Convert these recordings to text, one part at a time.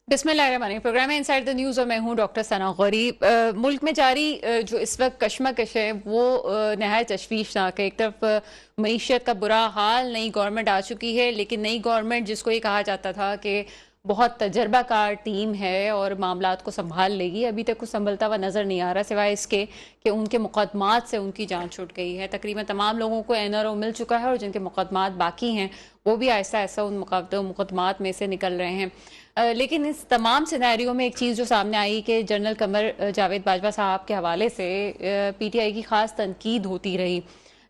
बिस्मिल्लाहिर्रहमानिर्रहीम। प्रोग्राम है inside the news और मैं हूं डॉक्टर सना गौरी। मुल्क में जारी जो इस वक्त कशमकश है वो नहायत तशवीशनाक है। एक तरफ मईशत का बुरा हाल, नई गवर्नमेंट आ चुकी है, लेकिन नई गवर्नमेंट जिसको ये कहा जाता था कि बहुत तजर्बाकार टीम है और मामलात को संभाल लेगी, अभी तक कुछ संभलता हुआ नज़र नहीं आ रहा, सिवाय इसके कि उनके मुकदमात से उनकी जान छूट गई है। तकरीबन तमाम लोगों को एनआरओ मिल चुका है और जिनके मुकदमात बाकी हैं वो भी आहिस्ता आहिस्ता उन मुकदमात में से निकल रहे हैं। लेकिन इस तमाम सिनेरियो में एक चीज़ जो सामने आई कि जनरल कमर जावेद बाजवा साहब के हवाले से पीटीआई की ख़ास तनकीद होती रही।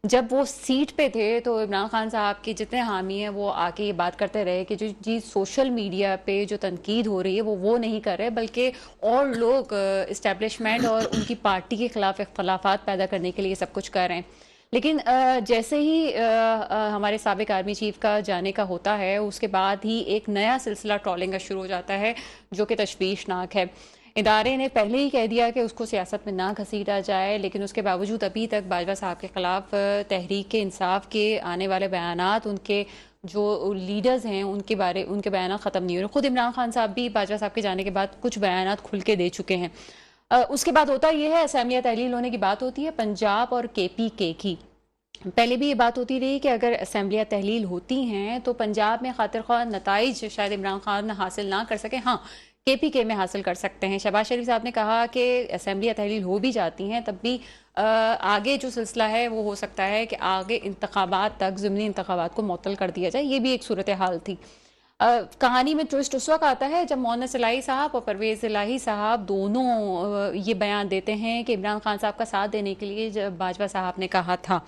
जब वो सीट पे थे तो इमरान खान साहब के जितने हामी हैं वो आके ये बात करते रहे कि जो जी सोशल मीडिया पे जो तनकीद हो रही है वो नहीं कर रहे, बल्कि और लोग इस्टेब्लिशमेंट और उनकी पार्टी के खिलाफ इख्तलाफात पैदा करने के लिए सब कुछ कर रहे हैं। लेकिन जैसे ही हमारे साबिक आर्मी चीफ का जाने का होता है, उसके बाद ही एक नया सिलसिला ट्रोलिंग का शुरू हो जाता है जो कि तशवीशनाक है। इदारे ने पहले ही कह दिया कि उसको सियासत में ना घसीटा जाए, लेकिन उसके बावजूद अभी तक बाजवा साहब के खिलाफ तहरीक इंसाफ के आने वाले बयानात, उनके जो लीडर्स हैं उनके बयान ख़त्म नहीं हो रहे। खुद इमरान खान साहब भी बाजवा साहब के जाने के बाद कुछ बयानात खुल के दे चुके हैं। उसके बाद होता यह है, असम्बलिया तहलील होने की बात होती है पंजाब और केपीके की। पहले भी ये बात होती रही कि अगर असम्बलियाँ तहलील होती हैं तो पंजाब में खातिर ख्वाह नताइज शायद इमरान खान हासिल ना कर सके, हाँ केपीके में हासिल कर सकते हैं। शहबाज शरीफ साहब ने कहा कि असम्बलियाँ तहलील हो भी जाती हैं तब भी आगे जो सिलसिला है वो हो सकता है कि आगे इंतखाबात तक ज़िमनी इंतखाबात को मुअत्तल कर दिया जाए। ये भी एक सूरत हाल थी। कहानी में ट्विस्ट उस वक्त आता है जब मोहन इलाही साहब और परवेज़ इलाही साहब दोनों ये बयान देते हैं कि इमरान खान साहब का साथ देने के लिए जब बाजवा साहब ने कहा था।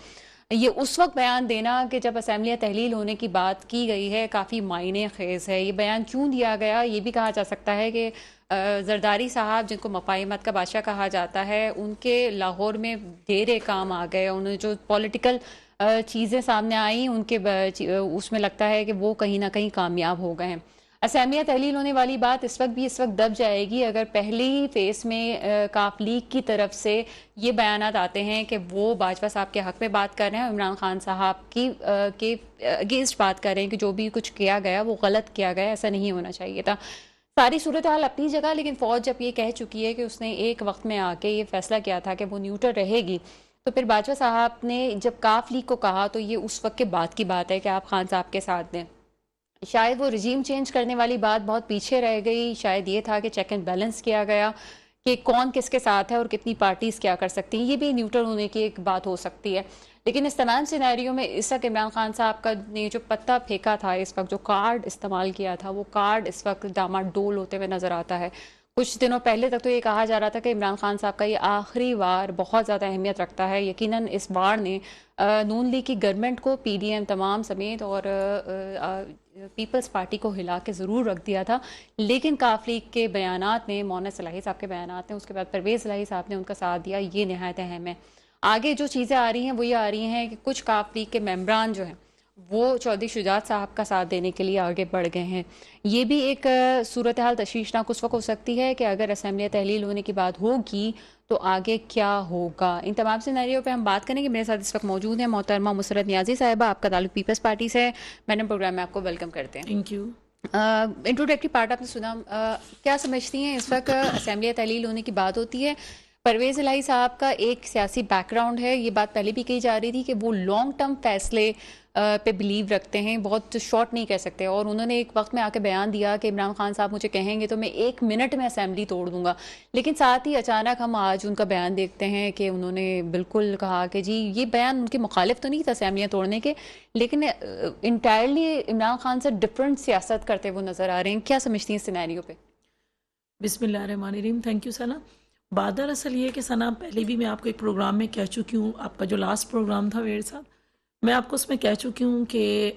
ये उस वक्त बयान देना कि जब असम्बलियाँ तहलील होने की बात की गई है काफ़ी मायने खेज़ है। ये बयान क्यों दिया गया, ये भी कहा जा सकता है कि जरदारी साहब जिनको मफाहिमत का बादशाह कहा जाता है, उनके लाहौर में ढेरे काम आ गए। उन्हें जो पॉलिटिकल चीज़ें सामने आई उसमें लगता है कि वो कहीं ना कहीं कामयाब हो गए हैं। असम्बलियाँ तहलील होने वाली बात इस वक्त दब जाएगी अगर पहले ही फेस में काफ लीग की तरफ से ये बयानात आते हैं कि वो बाजवा साहब के हक में बात कर रहे हैं और इमरान खान साहब के अगेंस्ट बात कर रहे हैं कि जो भी कुछ किया गया वो गलत किया गया, ऐसा नहीं होना चाहिए था। सारी सूरत हाल अपनी जगह, लेकिन फ़ौज जब ये कह चुकी है कि उसने एक वक्त में आके ये फैसला किया था कि वो न्यूट्रल रहेगी, तो फिर बाजवा साहब ने जब काफ लीग को कहा तो ये उस वक्त के बाद की बात है कि आप खान साहब के साथ दें। शायद वो रिजीम चेंज करने वाली बात बहुत पीछे रह गई। शायद ये था कि चेक एंड बैलेंस किया गया कि कौन किसके साथ है और कितनी पार्टीज़ क्या कर सकती हैं। ये भी न्यूट्रल होने की एक बात हो सकती है। लेकिन इस तमाम सिनेरियो में इस वक्त इमरान खान साहब का ने जो पत्ता फेंका था, इस वक्त जो कार्ड इस्तेमाल किया था, वो कार्ड इस वक्त डामाडोल होते हुए नज़र आता है। कुछ दिनों पहले तक तो ये कहा जा रहा था कि इमरान खान साहब का ये आखिरी वार बहुत ज़्यादा अहमियत रखता है। यकीनन इस बार ने नून लीग की गवर्नमेंट को, पीडीएम तमाम समेत और पीपल्स पार्टी को हिला के ज़रूर रख दिया था। लेकिन काफ लीग के बयानात ने, मोहन इलाही साहब के बयानात ने, उसके बाद परवेज़ इलाही साहब ने उनका साथ दिया, ये नहायत अहम है। आगे जो चीज़ें आ रही हैं वो ये आ रही हैं कि कुछ काफ लीग के मेम्बरान जो हैं वो चौधरी शुजात साहब का साथ देने के लिए आगे बढ़ गए हैं। ये भी एक सूरत हाल तशवीशनाक उस वक्त हो सकती है कि अगर असम्बलियाँ तहलील होने की बात होगी तो आगे क्या होगा। इन तमाम सिनेरियो पे हम बात करेंगे। मेरे साथ इस वक्त मौजूद हैं मोहतरमा मुसरत नियाज़ी साहिबा, आपका ताल्लुक पीपल्स पार्टी से है। मैडम, प्रोग्राम में आपको वेलकम करते हैं। Thank you. इंट्रोडक्टरी पार्ट आपने सुना। क्या समझती हैं इस वक्त असम्बलियाँ तहलील होने की बात होती है, परवेज़ इलाही साहब का एक सियासी बैकग्राउंड है, ये बात पहले भी कही जा रही थी कि वो लॉन्ग टर्म फैसले पे बिलीव रखते हैं, बहुत शॉर्ट नहीं कह सकते। और उन्होंने एक वक्त में आके बयान दिया कि इमरान खान साहब मुझे कहेंगे तो मैं 1 मिनट में असेंबली तोड़ दूंगा। लेकिन साथ ही अचानक हम आज उनका बयान देखते हैं कि उन्होंने बिल्कुल कहा कि जी ये बयान उनके मुखालिफ तो नहीं था असेंबलियाँ तोड़ने के, लेकिन इंटायरली इमरान खान से डिफरेंट सियासत करते वो नज़र आ रहे हैं। क्या समझती हैं इस सिनेरियो पे? बिस्मिल्लाहिर्रहमानिर्रहीम। थैंक यू सना। बात दरअसल ये कि सना, पहले भी मैं आपको एक प्रोग्राम में कह चुकी हूँ, आपका जो लास्ट प्रोग्राम था मेरे साथ, मैं आपको उसमें कह चुकी हूँ कि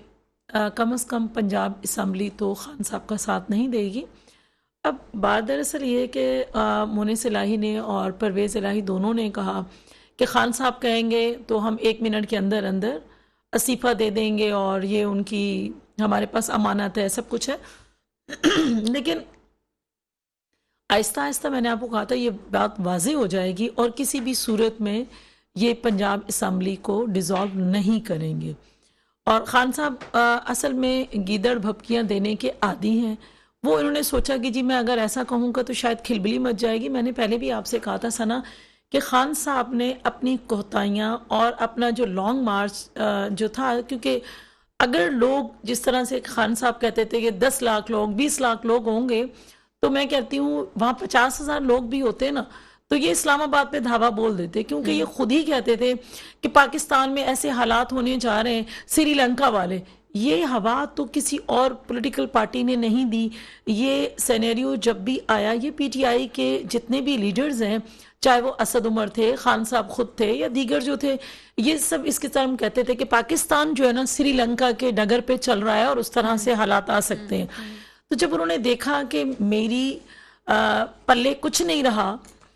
कम अज़ कम पंजाब असम्बली तो खान साहब का साथ नहीं देगी। अब बात दरअसल ये कि मोहन इलाही ने और परवेज़ इलाही दोनों ने कहा कि खान साहब कहेंगे तो हम 1 मिनट के अंदर अंदर इस्तीफ़ा दे देंगे और ये उनकी हमारे पास अमानत है, सब कुछ है। लेकिन आहिस्ता आहिस्ता मैंने आपको कहा था ये बात वाज़ेह हो जाएगी और किसी भी सूरत में ये पंजाब असम्बली को डिज़ोल्व नहीं करेंगे। और ख़ान साहब असल में गीदड़ भपकियाँ देने के आदी हैं। वो इन्होंने सोचा कि जी मैं अगर ऐसा कहूँगा तो शायद खिलबिली मच जाएगी। मैंने पहले भी आपसे कहा था सना कि खान साहब ने अपनी कोताहियाँ और अपना जो लॉन्ग मार्च जो था, क्योंकि अगर लोग जिस तरह से खान साहब कहते थे कि 10 लाख लोग 20 लाख लोग होंगे, तो मैं कहती हूँ वहाँ 50,000 लोग भी होते ना, तो ये इस्लामाबाद पे धावा बोल देते, क्योंकि ये खुद ही कहते थे कि पाकिस्तान में ऐसे हालात होने जा रहे हैं श्रीलंका वाले। ये हवा तो किसी और पॉलिटिकल पार्टी ने नहीं दी। ये सिनेरियो जब भी आया, ये पीटीआई के जितने भी लीडर्स हैं, चाहे वो असद उमर थे, खान साहब खुद थे या दीगर जो थे, ये सब इसके तरह कहते थे कि पाकिस्तान जो है ना श्रीलंका के डगर पे चल रहा है और उस तरह से हालात आ सकते हैं। तो जब उन्होंने देखा कि मेरी पल्ले कुछ नहीं रहा,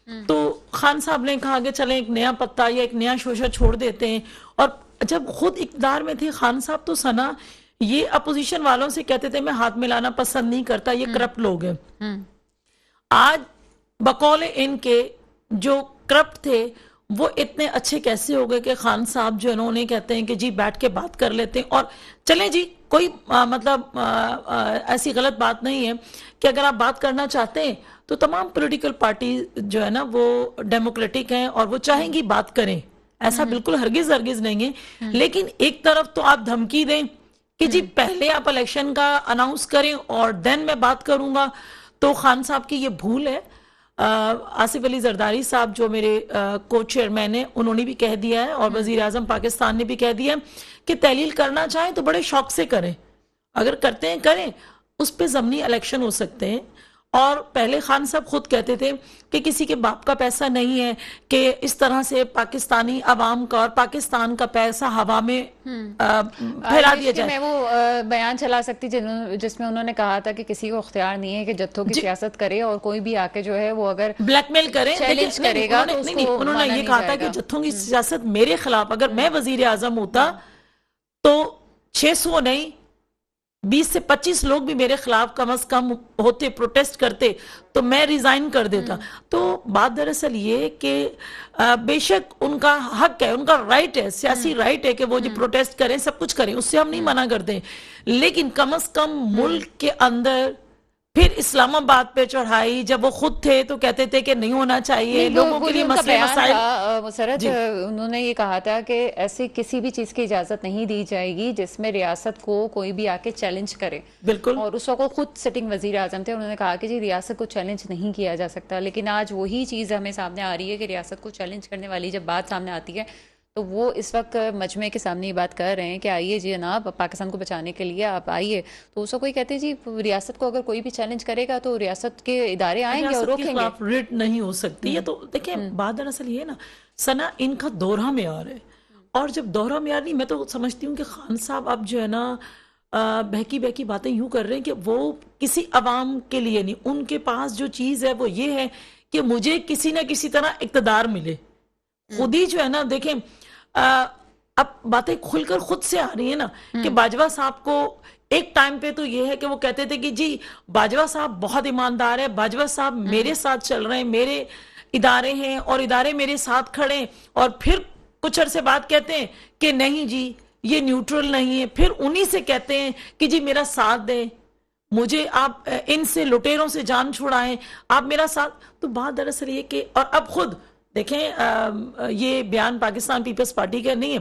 तो खान साहब ने कहा कि चलें एक नया पत्ता या एक नया शोशा छोड़ देते हैं। और जब खुद इक़्तिदार में थे खान साहब, तो सना ये अपोजिशन वालों से कहते थे मैं हाथ मिलाना पसंद नहीं करता, ये करप्ट लोग हैं। आज बकौल इनके जो करप्ट थे वो इतने अच्छे कैसे हो गए कि खान साहब जो है ना उन्हें कहते हैं कि जी बैठ के बात कर लेते हैं और चलें जी, कोई ऐसी गलत बात नहीं है कि अगर आप बात करना चाहते हैं तो तमाम पॉलिटिकल पार्टी जो है ना वो डेमोक्रेटिक हैं और वो चाहेंगी बात करें, ऐसा बिल्कुल हरगिज हरगिज नहीं है। लेकिन एक तरफ तो आप धमकी दें कि जी पहले आप इलेक्शन का अनाउंस करें और देन मैं बात करूंगा, तो खान साहब की ये भूल है। आसिफ अली जरदारी साहब जो मेरे को चेयरमैन है, उन्होंने भी कह दिया है और वजीर आजम पाकिस्तान ने भी कह दिया है कि तहलील करना चाहें तो बड़े शौक से करें, अगर करते हैं करें, उस पर ज़मनी इलेक्शन हो सकते हैं। और पहले खान साहब खुद कहते थे कि किसी के बाप का पैसा नहीं है कि इस तरह से पाकिस्तानी अवाम का और पाकिस्तान का पैसा हवा में फैला दिया जाए। मैं वो बयान चला सकती जिसमें उन्होंने कहा था कि किसी को इख्तियार नहीं है कि जत्थों की सियासत करे और कोई भी आके जो है वो अगर ब्लैकमेल करे, चैलेंज करेगा तो उसको उन्होंने ये कहा था कि जत्थों की सियासत मेरे खिलाफ, अगर मैं वजीर आजम होता तो 600 नहीं 20 से 25 लोग भी मेरे खिलाफ कम अज कम होते, प्रोटेस्ट करते, तो मैं रिजाइन कर देता। तो बात दरअसल ये कि बेशक उनका हक है, उनका राइट है, सियासी राइट है कि वो जो प्रोटेस्ट करें, सब कुछ करें, उससे हम नहीं मना करते, लेकिन कम अज कम मुल्क के अंदर फिर इस्लामाबाद पे चढ़ाई, जब वो खुद थे तो कहते थे कि नहीं होना चाहिए, लोगों के लिए मसले मसाइल। मुसरत उन्होंने ये कहा था कि ऐसी किसी भी चीज की इजाजत नहीं दी जाएगी जिसमें रियासत को कोई भी आके चैलेंज करे। बिल्कुल। और उस वक्त खुद सिटिंग वजीर आजम थे, उन्होंने कहा कि जी रियासत को चैलेंज नहीं किया जा सकता, लेकिन आज वही चीज हमें सामने आ रही है कि रियासत को चैलेंज करने वाली जब बात सामने आती है तो वो इस वक्त मजमे के सामने ये बात कर रहे हैं कि आइए जी जनाब पाकिस्तान को बचाने के लिए आप आइए। तो उसको कोई कहते हैं जी रियासत को अगर कोई भी चैलेंज करेगा तो रियासत के इदारे आएंगे और रोकेंगे, रिट नहीं हो सकती है। तो देखिए बात दरअसल ये ना सना, इनका दोहरा मेयार है, और जब दोहरा मेयार नहीं, मैं तो समझती हूँ कि खान साहब अब जो है ना बहकी बहकी बातें यूं कर रहे हैं कि वो किसी अवाम के लिए नहीं, उनके पास जो चीज़ है वो ये है कि मुझे किसी ना किसी तरह इक़्तिदार मिले। खुद ही जो है ना देखें, अब बातें खुलकर खुद से आ रही है ना कि बाजवा साहब को एक टाइम पे तो ये है कि वो कहते थे कि जी बाजवा साहब बहुत ईमानदार है, बाजवा साहब मेरे साथ चल रहे हैं, मेरे इदारे हैं और इदारे मेरे साथ खड़े हैं, और फिर कुछ अरसे बाद कहते हैं कि नहीं जी ये न्यूट्रल नहीं है, फिर उन्हीं से कहते हैं कि जी मेरा साथ दें, मुझे आप इनसे लुटेरों से जान छुड़ाएं, आप मेरा साथ। तो बात दरअसल ये कि, और अब खुद देखें ये बयान पाकिस्तान पीपल्स पार्टी का नहीं है,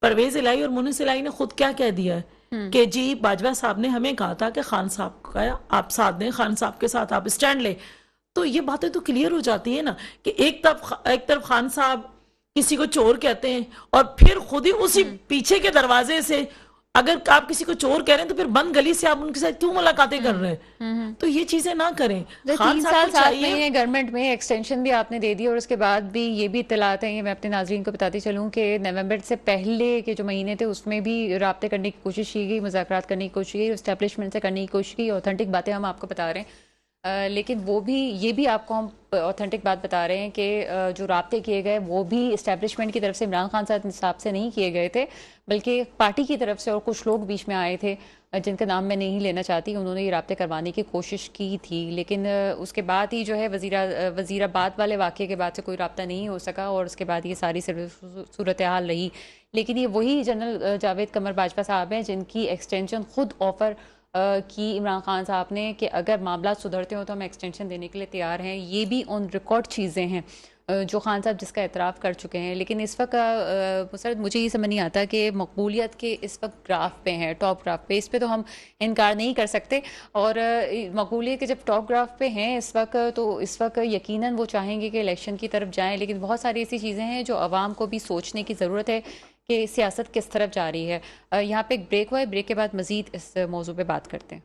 परवेज इलाही और मुनिस इलाही ने खुद क्या कह दिया है कि जी बाजवा साहब ने हमें कहा था कि खान साहब का आप साथ दें, खान साहब के साथ आप स्टैंड लें। तो ये बातें तो क्लियर हो जाती है ना कि एक तरफ खान साहब किसी को चोर कहते हैं और फिर खुद ही उसी पीछे के दरवाजे से अगर आप किसी को चोर कह रहे हैं तो फिर बंद गली से आप उनके साथ क्यों मुलाकातें कर रहे हैं? तो ये चीजें ना करें। 3 साल साथ में है गवर्नमेंट में, एक्सटेंशन भी आपने दे दी और उसके बाद भी ये भी इत्तलात हैं, ये मैं अपने नाजरीन को बताती चलूँ कि नवंबर से पहले के जो महीने थे उसमें भी राब्ते करने की कोशिश की गई, मुज़ाकरात करने की कोशिश की, इस्टेब्लिशमेंट से करने की कोशिश की, ऑथेंटिक बातें हम आपको बता रहे हैं। लेकिन वो भी, ये भी आपको हम ऑथेंटिक बात बता रहे हैं कि जो राब्ते किए गए वो भी इस्टेब्लिशमेंट की तरफ से, इमरान खान साहब से नहीं किए गए थे, बल्कि पार्टी की तरफ से, और कुछ लोग बीच में आए थे जिनका नाम मैं नहीं लेना चाहती, उन्होंने ये राब्ते करवाने की कोशिश की थी। लेकिन उसके बाद ही जो है वज़ीराबाद वाले वाक़े के बाद से कोई राब्ता नहीं हो सका और उसके बाद ये सारी सूरत हाल रही। लेकिन ये वही जनरल जावेद कमर बाजवा साहब हैं जिनकी एक्सटेंशन खुद ऑफ़र कि इमरान खान साहब ने कि अगर मामला सुधरते हो तो हम एक्सटेंशन देने के लिए तैयार हैं। ये भी ऑन रिकॉर्ड चीज़ें हैं जो खान साहब जिसका एतराफ़ कर चुके हैं। लेकिन इस वक्त मुसरत मुझे ये समझ नहीं आता कि मकबूलियत के इस वक्त ग्राफ पे हैं, टॉप ग्राफ पे, इस पे तो हम इनकार नहीं कर सकते। और मकबूलियत के जब टॉप ग्राफ पे हैं इस वक्त, तो इस वक्त यकीनन वो चाहेंगे कि इलेक्शन की तरफ जाएं। लेकिन बहुत सारी ऐसी चीज़ें हैं जो आवाम को भी सोचने की ज़रूरत है कि सियासत किस तरफ जा रही है। यहाँ पे एक ब्रेक हुआ है, ब्रेक के बाद मज़ीद इस मौजू पे बात करते हैं।